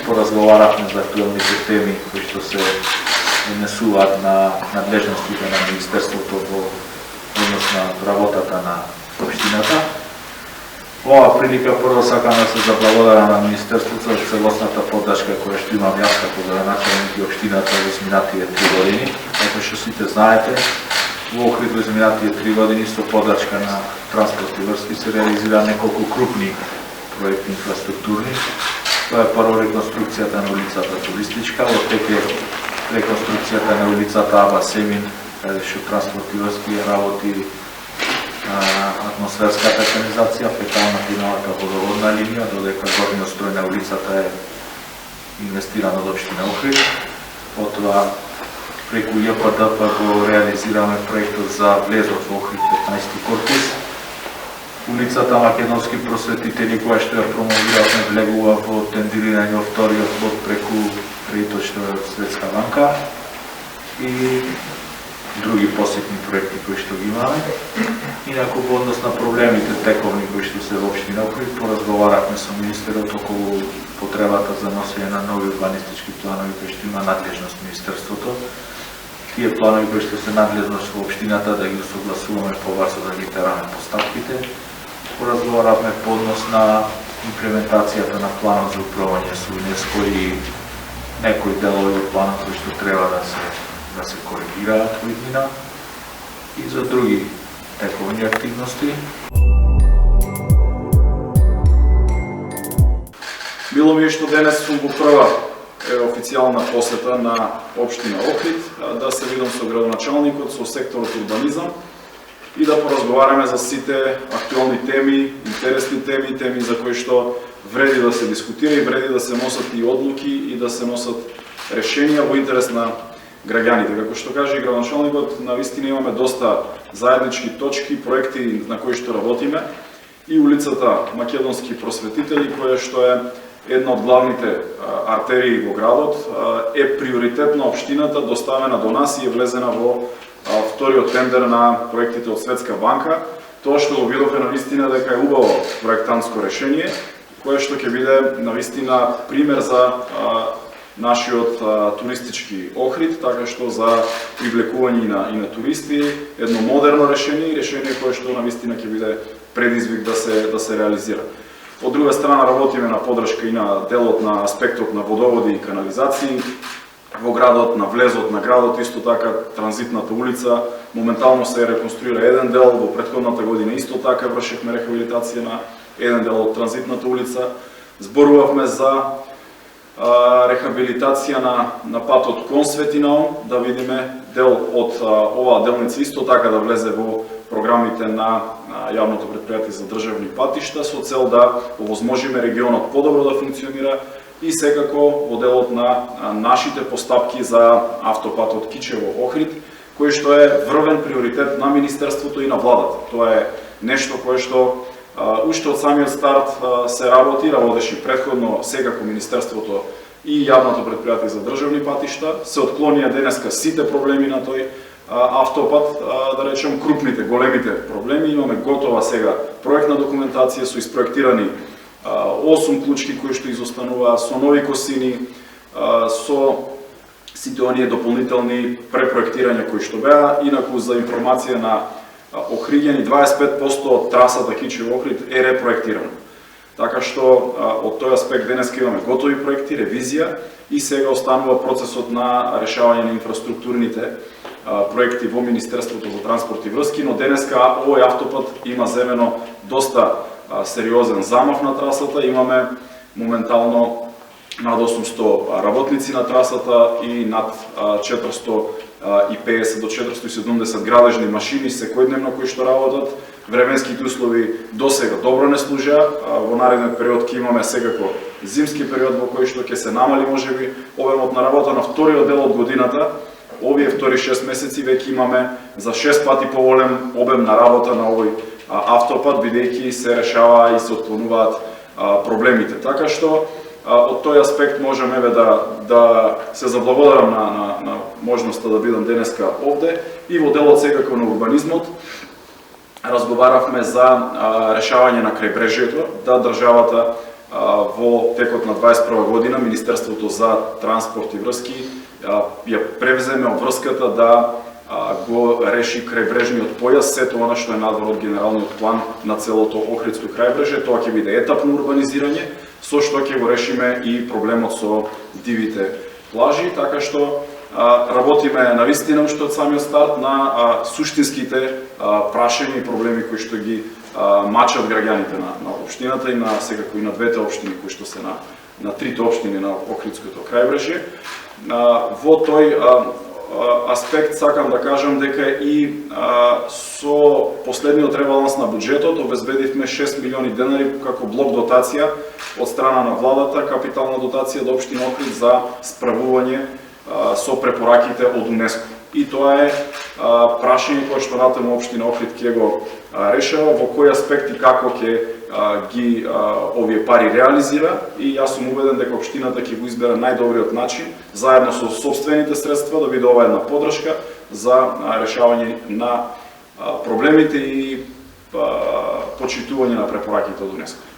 поразговаравме за актуелните теми кои што се однесуваат на надлежностите на Министерството во однос на работата на општината. Ова прилика прво сакам да се заблагодарам на Министерството за целосната поддршка која што имам јас како градоначелник и општината во изминатите 3 години. Како што сите знаете, во Охрид во изминатите 3 години со поддршка на Транспорт и врски се реализира неколку крупни проекти инфраструктурни. Тоа е прво реконструкцијата на улицата Туристичка, во теке реконструкцијата на улицата Аба Семин, каде што Транспорт и врски работи атмосферската канализација, фекалната и новата водоводна линија, додека горниот строј на улицата е инвестиран од општина Охрид. Потоа преку ЈПДП го реализираме проектот за влезот во Охрид 15-ти корпус. Улицата Македонски просветители, која што ја промовиравме, влегува во тендирирање во вториот лот преку кредитот што е од Светска банка и други посетни проекти кои што ги имаме. Инаку во однос на проблемите тековни кои што се во општина Охрид, поразговаравме со министерот околу потребата за носење на нови урбанистички планови кои што има надлежност Министерството. Тие планови кои што се надлежност во општината да ги согласуваме побрзо да ги тераме постапките. Поразговаравме по однос на имплементацијата на планот за управување со ЮНЕСКО и некои делови од планот кои што треба да се коригираат во иднина и за други тековни активности. Било ми е што денес сум во прва официјална посета на општина Охрид, да се видам со градоначалникот, со секторот урбанизам и да поразговараме за сите актуелни теми, интересни теми, теми за кои што вреди да се дискутира и вреди да се носат и одлуки и да се носат решенија во интерес на граѓаните. Како што каже и градоначалникот, навистина имаме доста заеднички точки, проекти на кои што работиме и улицата Македонски просветители, која што е една од главните артерии во градот, е приоритет на општината, доставена до нас и е влезена во вториот тендер на проектите од Светска банка. Тоа што го видовме навистина дека е убаво проектантско решение, кое што ќе биде навистина пример за нашиот туристички Охрид, така што за привлекување и на туристи, едно модерно решение кое што навистина ќе биде предизвик да се реализира. Од друга страна работиме на поддршка и на делот на аспектот на водоводи и канализации во градот, на влезот на градот, исто така транзитната улица. Моментално се реконструира еден дел, во претходната година исто така вршевме рехабилитација на еден дел од транзитната улица. Зборувавме за рехабилитација на патот кон Светинаум, да видиме дел од оваа делница исто така да влезе во програмите на јавното претпријатие за државни патишта со цел да овозможиме регионот подобро да функционира и секако во делот на нашите постапки за автопатот Кичево-Охрид, кој што е врвен приоритет на Министерството и на владата. Тоа е нешто кое што уште од самиот старт се работеше претходно, секако Министерството и јавното претпријатие за државни патишта. Се отклонија денеска сите проблеми на тој автопат, да речем крупните, големите проблеми. Имаме готова сега проектна документација со испроектирани 8 клучки кои што изостануваат, со нови косини, со сите оние дополнителни препроектирања кои што беа. Инаку за информација на Охриѓани, 25% од трасата Кичево-Охрид е репроектирана. Така што од тој аспект денеска имаме готови проекти, ревизија и сега останува процесот на решавање на инфраструктурните проекти во Министерството за транспорт и врски, но денеска овој автопат има земено доста сериозен замав на трасата. Имаме моментално над 800 работници на трасата и над 450 до 470 градежни машини секојдневно кои што работат. Временските услови досега добро не служеа. Во нареден период ќе имаме секако зимски период во кој што ќе се намали можеби обемот на работа. На вториот дел од годината, овие втори 6 месеци, веќе имаме за 6 пати поголем обем на работа на овој автопат, бидејќи се решава и се отклонуваат проблемите. Така што од тој аспект можеме да се заблагодарам на можноста да бидам денеска овде и во делот секако на урбанизмот. Разговаравме за решавање на крајбрежјето, да државата во текот на 21 година Министерството за транспорт и врски ја превземе обврската да го реши крајбрежниот појас, сето она што е надвор од генералниот план на целото Охридско крајбрежје. Тоа ќе биде етапно урбанизирање, со што ќе го решиме и проблемот со дивите плажи, така што работиме навистина уште од самиот старт на суштинските прашања и проблеми кои што ги мачат граѓаните на општината и на секако и на двете општини кои што се на трите општини на Охридското крајбрежје. Во тој аспект сакам да кажам дека и со последниот ребаланс на буџетот обезбедивме 6 милиони денари како блок дотација од страна на владата, капитална дотација до општина Охрид за справување со препораките од УНЕСКО. И тоа е прашање кое што натаму општина Охрид ќе го решава, во кој аспект и како ќе ги овие пари реализира, и јас сум убеден дека општината ќе го избере најдобриот начин, заедно со сопствените средства, да биде ова една поддршка за решавање на проблемите и почитување на препораките од УНЕСКО.